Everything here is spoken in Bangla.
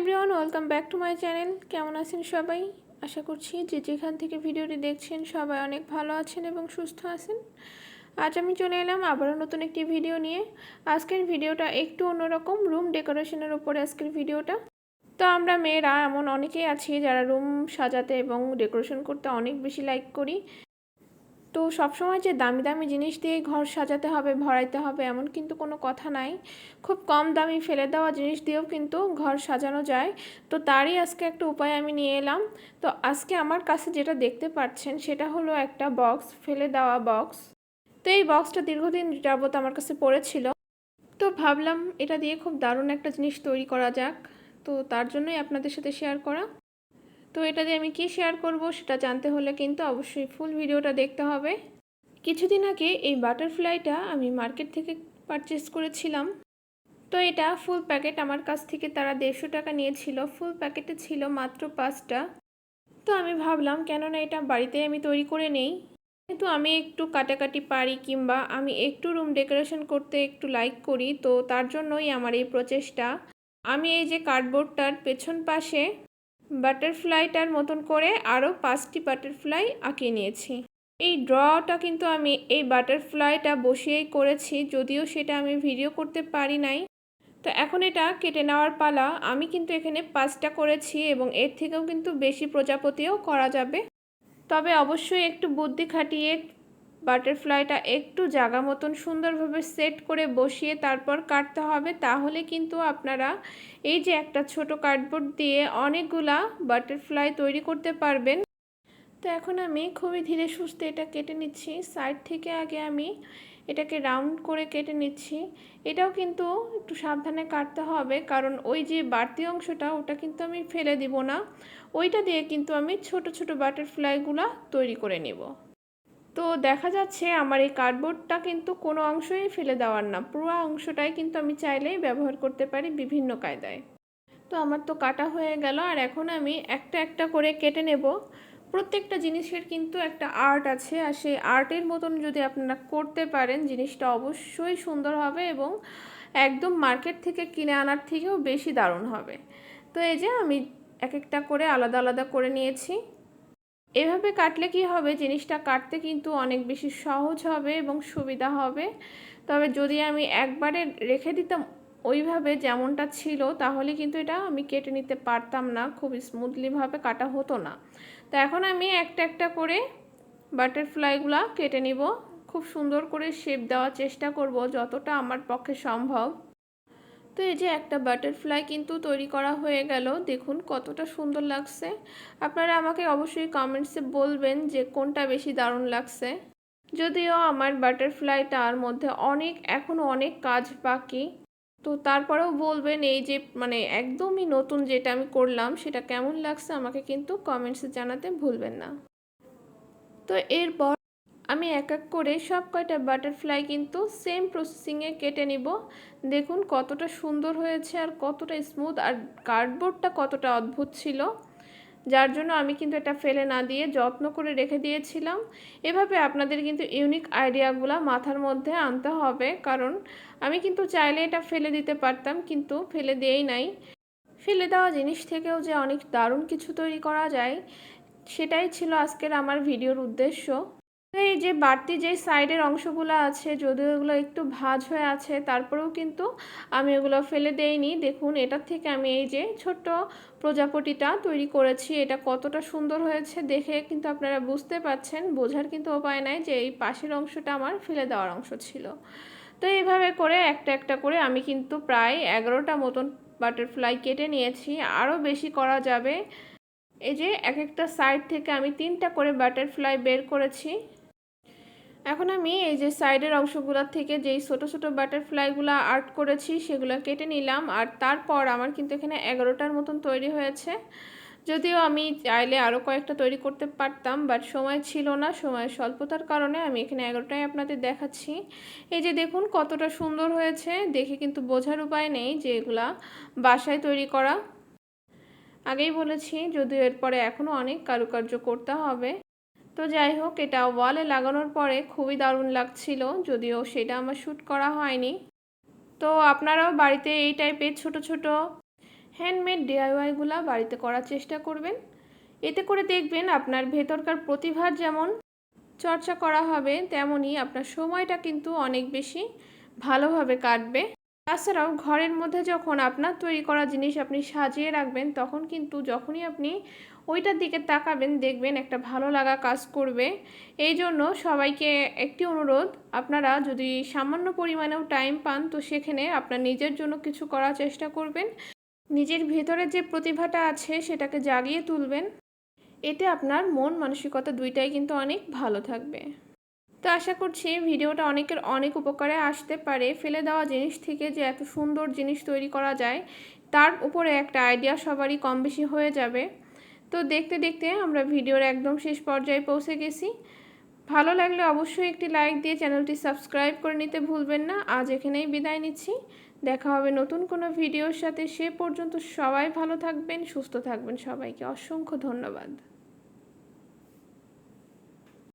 Everyone, welcome back to my channel. কেমন আছেন সবাই? আশা করছি যে যেখান থেকে ভিডিওটি দেখছেন সবাই অনেক ভালো আছেন এবং সুস্থ আছেন। আজ আমি চলে এলাম আবারও নতুন একটি ভিডিও নিয়ে। আজকের ভিডিওটা একটু অন্যরকম, রুম ডেকোরেশনের উপরে আজকের ভিডিওটা। তো আমরা মেয়েরা এমন অনেকেই আছি যারা রুম সাজাতে এবং ডেকোরেশন করতে অনেক বেশি লাইক করি। তো সবসময় যে দামি দামি জিনিস দিয়ে ঘর সাজাতে হবে, ভরাইতে হবে এমন কিন্তু কোনো কথা নাই। খুব কম দামি ফেলে দেওয়া জিনিস দিয়েও কিন্তু ঘর সাজানো যায়। তো তারই আজকে একটা উপায় আমি নিয়ে এলাম। তো আজকে আমার কাছে যেটা দেখতে পাচ্ছেন সেটা হলো একটা বক্স, ফেলে দেওয়া বক্স। তো এই বক্সটা দীর্ঘদিন যাবত আমার কাছে পড়েছিল। তো ভাবলাম এটা দিয়ে খুব দারুণ একটা জিনিস তৈরি করা যাক। তো তার জন্যই আপনাদের সাথে শেয়ার করা। তো এটা দিয়ে আমি কি শেয়ার করব সেটা জানতে হলে কিন্তু অবশ্যই ফুল ভিডিওটা দেখতে হবে। কিছুদিন আগে এই বাটারফ্লাইটা আমি মার্কেট থেকে পারচেস করেছিলাম। তো এটা ফুল প্যাকেট আমার কাছ থেকে তারা 150 টাকা নিয়েছিল। ফুল প্যাকেটে ছিল মাত্র 5টা। তো আমি ভাবলাম কেননা এটা বাড়িতে আমি তৈরি করে নেই, কিন্তু আমি একটু কাটাকাটি পারি কিংবা আমি একটু রুম ডেকোরেশন করতে একটু লাইক করি, তো তার জন্যই আমার এই প্রচেষ্টা। আমি এই যে কার্ডবোর্ডটার পেছন পাশে বাটারফ্লাইটার মতন করে আরও 5টি বাটারফ্লাই আঁকিয়ে নিয়েছি। এই ড্রটা কিন্তু আমি এই বাটারফ্লাইটা বসিয়েই করেছি, যদিও সেটা আমি ভিডিও করতে পারি নাই। তো এখন এটা কেটে নেওয়ার পালা। আমি কিন্তু এখানে 5টা করেছি এবং এর থেকেও কিন্তু বেশি প্রজাপতিও করা যাবে। তবে অবশ্যই একটু বুদ্ধি খাটিয়ে বাটারফ্লাইটা একটু জায়গা মতন সুন্দরভাবে সেট করে বসিয়ে তারপর কাটতে হবে, তাহলে কিন্তু আপনারা এই যে একটা ছোট কার্ডবোর্ড দিয়ে অনেকগুলা বাটারফ্লাই তৈরি করতে পারবেন। তো এখন আমি খুবই ধীরে সুস্থে এটা কেটে নিচ্ছি। সাইড থেকে আগে আমি এটাকে রাউন্ড করে কেটে নিচ্ছি। এটাও কিন্তু একটু সাবধানে কাটতে হবে, কারণ ওই যে বাড়তি অংশটা ওটা কিন্তু আমি ফেলে দিব না। ওইটা দিয়ে কিন্তু আমি ছোট ছোট বাটারফ্লাইগুলো তৈরি করে নেব। তো দেখা যাচ্ছে আমার এই কার্ডবোর্ডটা কিন্তু কোনো অংশই ফেলে দেওয়ার না, পুরো অংশটাই কিন্তু আমি চাইলেই ব্যবহার করতে পারি বিভিন্ন কায়দায়। তো আমার তো কাটা হয়ে গেল, আর এখন আমি একটা একটা করে কেটে নেব। প্রত্যেকটা জিনিসের কিন্তু একটা আর্ট আছে, আর সেই আর্টের মতন যদি আপনারা করতে পারেন জিনিসটা অবশ্যই সুন্দর হবে এবং একদম মার্কেট থেকে কিনে আনার থেকেও বেশি দারুণ হবে। তো এই যে আমি এক একটা করে আলাদা আলাদা করে নিয়েছি। এভাবে কাটলে কি হবে, জিনিসটা কাটতে কিন্তু অনেক বেশি সহজ হবে এবং সুবিধা হবে। তবে যদি আমি একবারে রেখে দিতাম ওইভাবে যেমনটা ছিল, তাহলে কিন্তু এটা আমি কেটে নিতে পারতাম না, খুব স্মুথলিভাবে কাটা হতো না। তো এখন আমি একটা একটা করে বাটারফ্লাইগুলো কেটে নিব। খুব সুন্দর করে শেপ দেওয়ার চেষ্টা করব যতটা আমার পক্ষে সম্ভব। তো এই যে একটা বাটারফ্লাই কিন্তু তৈরি করা হয়ে গেল, দেখুন কতটা সুন্দর লাগছে। আপনারা আমাকে অবশ্যই কমেন্টসে বলবেন যে কোনটা বেশি দারুণ লাগছে। যদিও আমার বাটারফ্লাইটার মধ্যে এখনও অনেক কাজ বাকি, তো তারপরেও বলবেন এই যে একদমই নতুন যেটা আমি করলাম সেটা কেমন লাগছে আমাকে কিন্তু কমেন্টসে জানাতে ভুলবেন না। তো এরপর আমি এক এক করে সব কয়টা বাটারফ্লাই কিন্তু সেম প্রসেসিংয়ে কেটে নিব। দেখুন কতটা সুন্দর হয়েছে আর কতটা স্মুথ, আর কার্ডবোর্ডটা কতটা অদ্ভুত ছিল, যার জন্য আমি কিন্তু এটা ফেলে না দিয়ে যত্ন করে রেখে দিয়েছিলাম। এভাবে আপনাদের কিন্তু ইউনিক আইডিয়াগুলো মাথার মধ্যে আনতে হবে, কারণ আমি কিন্তু চাইলে এটা ফেলে দিতে পারতাম, কিন্তু ফেলে দিয়েই নাই। ফেলে দেওয়া জিনিস থেকেও যে অনেক দারুণ কিছু তৈরি করা যায়, সেটাই ছিল আজকের আমার ভিডিওর উদ্দেশ্য। এই যে বাড়তি যে সাইডের অংশগুলো আছে, যদিও এগুলো একটু ভাঁজ হয়ে আছে, তারপরেও কিন্তু আমি এগুলো ফেলে দেইনি। দেখুন এটার থেকে আমি এই যে ছোট্ট প্রজাপতিটা তৈরি করেছি, এটা কতটা সুন্দর হয়েছে দেখে কিন্তু আপনারা বুঝতে পারছেন। বোঝার কিন্তু উপায় নাই যে এই পাশের অংশটা আমার ফেলে দেওয়ার অংশ ছিল। তো এইভাবে করে একটা একটা করে আমি কিন্তু প্রায় 11টা মতন বাটারফ্লাই কেটে নিয়েছি, আরও বেশি করা যাবে। এই যে এক একটা সাইড থেকে আমি 3টা করে বাটারফ্লাই বের করেছি। এখন আমি এই যে সাইডের অংশগুলোর থেকে যেই ছোট ছোট বাটারফ্লাইগুলো আর্ট করেছি সেগুলো কেটে নিলাম, আর তারপর আমার কিন্তু এখানে 11টার মতন তৈরি হয়েছে। যদিও আমি চাইলে আরও কয়েকটা তৈরি করতে পারতাম, বাট সময় ছিল না, সময়ের স্বল্পতার কারণে আমি এখানে 11টাই আপনাদের দেখাচ্ছি। এই যে দেখুন কতটা সুন্দর হয়েছে, দেখে কিন্তু বোঝার উপায় নেই যে এগুলা বাসায় তৈরি করা। আগেই বলেছি যদিও এরপরে এখনও অনেক কারুকার্য করতে হবে। তো যাই হোক, এটা ওয়ালে লাগানোর পরে খুবই দারুণ লাগছিল, যদিও সেটা আমার শ্যুট করা হয়নি। তো আপনারাও বাড়িতে এই টাইপের ছোট ছোট হ্যান্ডমেড ডিআইওয়াইগুলো বাড়িতে করার চেষ্টা করবেন। এতে করে দেখবেন আপনার ভেতরকার প্রতিভার যেমন চর্চা করা হবে, তেমনই আপনার সময়টা কিন্তু অনেক বেশি ভালোভাবে কাটবে। তাছাড়াও ঘরের মধ্যে যখন আপনার তৈরি করা জিনিস আপনি সাজিয়ে রাখবেন, তখন কিন্তু যখনই আপনি ওইটার দিকে তাকাবেন দেখবেন একটা ভালো লাগা কাজ করবে। এই জন্য সবাইকে একটি অনুরোধ, আপনারা যদি সামান্য পরিমাণেও টাইম পান তো সেখানে আপনার নিজের জন্য কিছু করার চেষ্টা করবেন। নিজের ভেতরে যে প্রতিভাটা আছে সেটাকে জাগিয়ে তুলবেন। এতে আপনার মন মানসিকতা দুইটাই কিন্তু অনেক ভালো থাকবে। তো আশা করছি ভিডিওটা অনেকের অনেক উপকারে আসতে পারে। ফেলে দেওয়া জিনিস থেকে যে এত সুন্দর জিনিস তৈরি করা যায় তার উপরে একটা আইডিয়া সবারই কম বেশি হয়ে যাবে। তো দেখতে দেখতে আমরা ভিডিওর একদম শেষ পর্যায়ে পৌঁছে গেছি। ভালো লাগলে অবশ্যই একটি লাইক দিয়ে চ্যানেলটি সাবস্ক্রাইব করে নিতে ভুলবেন না। আজ এখানেই বিদায় নিচ্ছি। দেখা হবে নতুন কোনো ভিডিওর সাথে। সে পর্যন্ত সবাই ভালো থাকবেন, সুস্থ থাকবেন। সবাইকে অসংখ্য ধন্যবাদ।